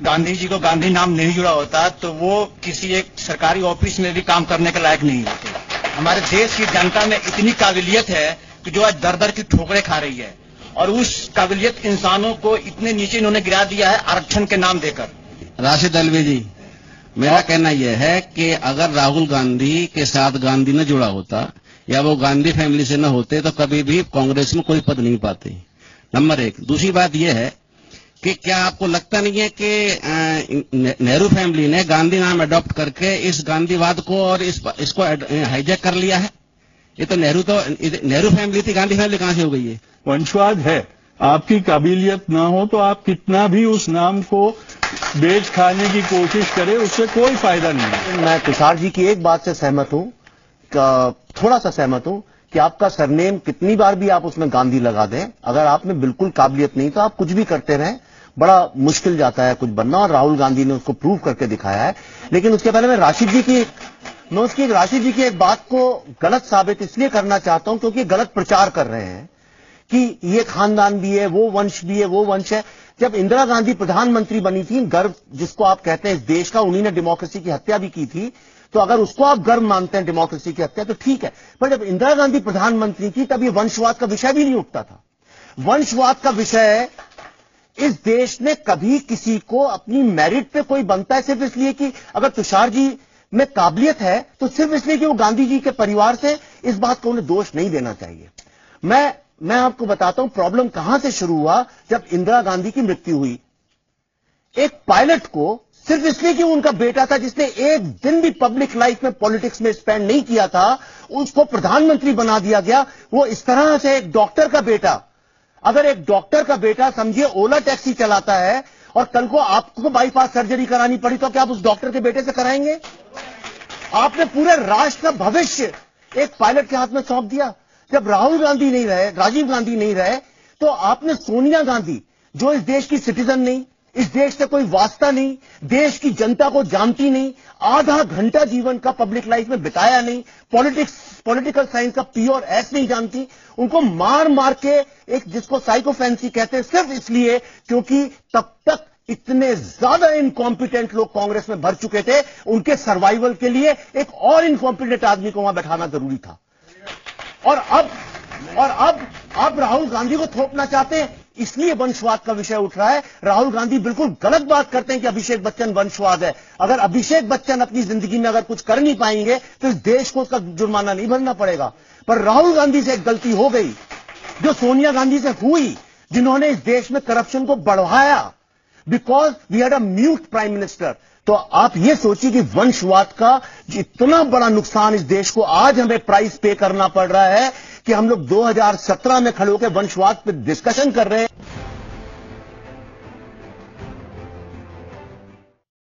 गांधी जी को गांधी नाम नहीं जुड़ा होता तो वो किसी एक सरकारी ऑफिस में भी काम करने के लायक नहीं होते। हमारे देश की जनता में इतनी काबिलियत है कि जो आज दर दर की ठोकरें खा रही है, और उस काबिलियत इंसानों को इतने नीचे इन्होंने गिरा दिया है आरक्षण के नाम देकर। राशिद अलवी जी, मेरा कहना यह है कि अगर राहुल गांधी के साथ गांधी न जुड़ा होता या वो गांधी फैमिली से न होते तो कभी भी कांग्रेस में कोई पद नहीं पाते, नंबर एक। दूसरी बात यह है कि क्या आपको लगता नहीं है कि नेहरू फैमिली ने गांधी नाम अडॉप्ट करके इस गांधीवाद को और इसको हाईजैक कर लिया है? ये तो नेहरू फैमिली थी, गांधी फैमिली कहां से हो गई है? वंशवाद है। आपकी काबिलियत ना हो तो आप कितना भी उस नाम को बेच खाने की कोशिश करें, उससे कोई फायदा नहीं है। मैं तुषार जी की एक बात से सहमत हूं, थोड़ा सा सहमत हूं कि आपका सरनेम कितनी बार भी आप उसमें गांधी लगा दें, अगर आप में बिल्कुल काबिलियत नहीं तो आप कुछ भी करते रहें, बड़ा मुश्किल जाता है कुछ बनना, और राहुल गांधी ने उसको प्रूव करके दिखाया है। लेकिन उसके पहले मैं राशिद जी की एक बात को गलत साबित इसलिए करना चाहता हूं क्योंकि गलत प्रचार कर रहे हैं कि ये खानदान भी है, वो वंश भी है, वो वंश है। जब इंदिरा गांधी प्रधानमंत्री बनी थी, गर्व जिसको आप कहते हैं इस देश का, उन्हीं ने डेमोक्रेसी की हत्या भी की थी, तो अगर उसको आप गर्व मानते हैं डेमोक्रेसी की हत्या तो ठीक है। पर जब इंदिरा गांधी प्रधानमंत्री थी तब ये वंशवाद का विषय भी नहीं उठता था। वंशवाद का विषय इस देश ने कभी किसी को अपनी मेरिट पे कोई बनता है सिर्फ इसलिए कि अगर तुषार जी में काबिलियत है तो सिर्फ इसलिए कि वो गांधी जी के परिवार से, इस बात को उन्हें दोष नहीं देना चाहिए। मैं आपको बताता हूं प्रॉब्लम कहां से शुरू हुआ। जब इंदिरा गांधी की मृत्यु हुई, एक पायलट को सिर्फ इसलिए कि उनका बेटा था जिसने एक दिन भी पब्लिक लाइफ में पॉलिटिक्स में स्पेंड नहीं किया था, उसको प्रधानमंत्री बना दिया गया। वो इस तरह से एक डॉक्टर का बेटा, अगर एक डॉक्टर का बेटा समझिए ओला टैक्सी चलाता है और कल को आपको बाईपास सर्जरी करानी पड़ी तो क्या आप उस डॉक्टर के बेटे से कराएंगे? आपने पूरे राष्ट्र का भविष्य एक पायलट के हाथ में सौंप दिया। जब राहुल गांधी नहीं रहे, राजीव गांधी नहीं रहे, तो आपने सोनिया गांधी, जो इस देश की सिटीजन नहीं, इस देश से कोई वास्ता नहीं, देश की जनता को जानती नहीं, आधा घंटा जीवन का पब्लिक लाइफ में बिताया नहीं, पॉलिटिकल साइंस का पी और एस नहीं जानती, उनको मार मार के एक जिसको साइकोफेंसी कहते हैं, सिर्फ इसलिए क्योंकि तब तक इतने ज्यादा इनकॉम्पिटेंट लोग कांग्रेस में भर चुके थे, उनके सर्वाइवल के लिए एक और इनकॉम्पिटेंट आदमी को वहां बैठाना जरूरी था। और अब आप राहुल गांधी को थोपना चाहते हैं, इसलिए वंशवाद का विषय उठ रहा है। राहुल गांधी बिल्कुल गलत बात करते हैं कि अभिषेक बच्चन वंशवाद है। अगर अभिषेक बच्चन अपनी जिंदगी में अगर कुछ कर नहीं पाएंगे तो इस देश को उसका जुर्माना नहीं भरना पड़ेगा। पर राहुल गांधी से एक गलती हो गई जो सोनिया गांधी से हुई, जिन्होंने इस देश में करप्शन को बढ़ाया, because we had a mute prime minister. तो आप ये सोचिए कि वंशवाद का इतना बड़ा नुकसान इस देश को आज हमें प्राइस पे करना पड़ रहा है कि हम लोग 2017 में खड़े होकर वंशवाद पे डिस्कशन कर रहे हैं।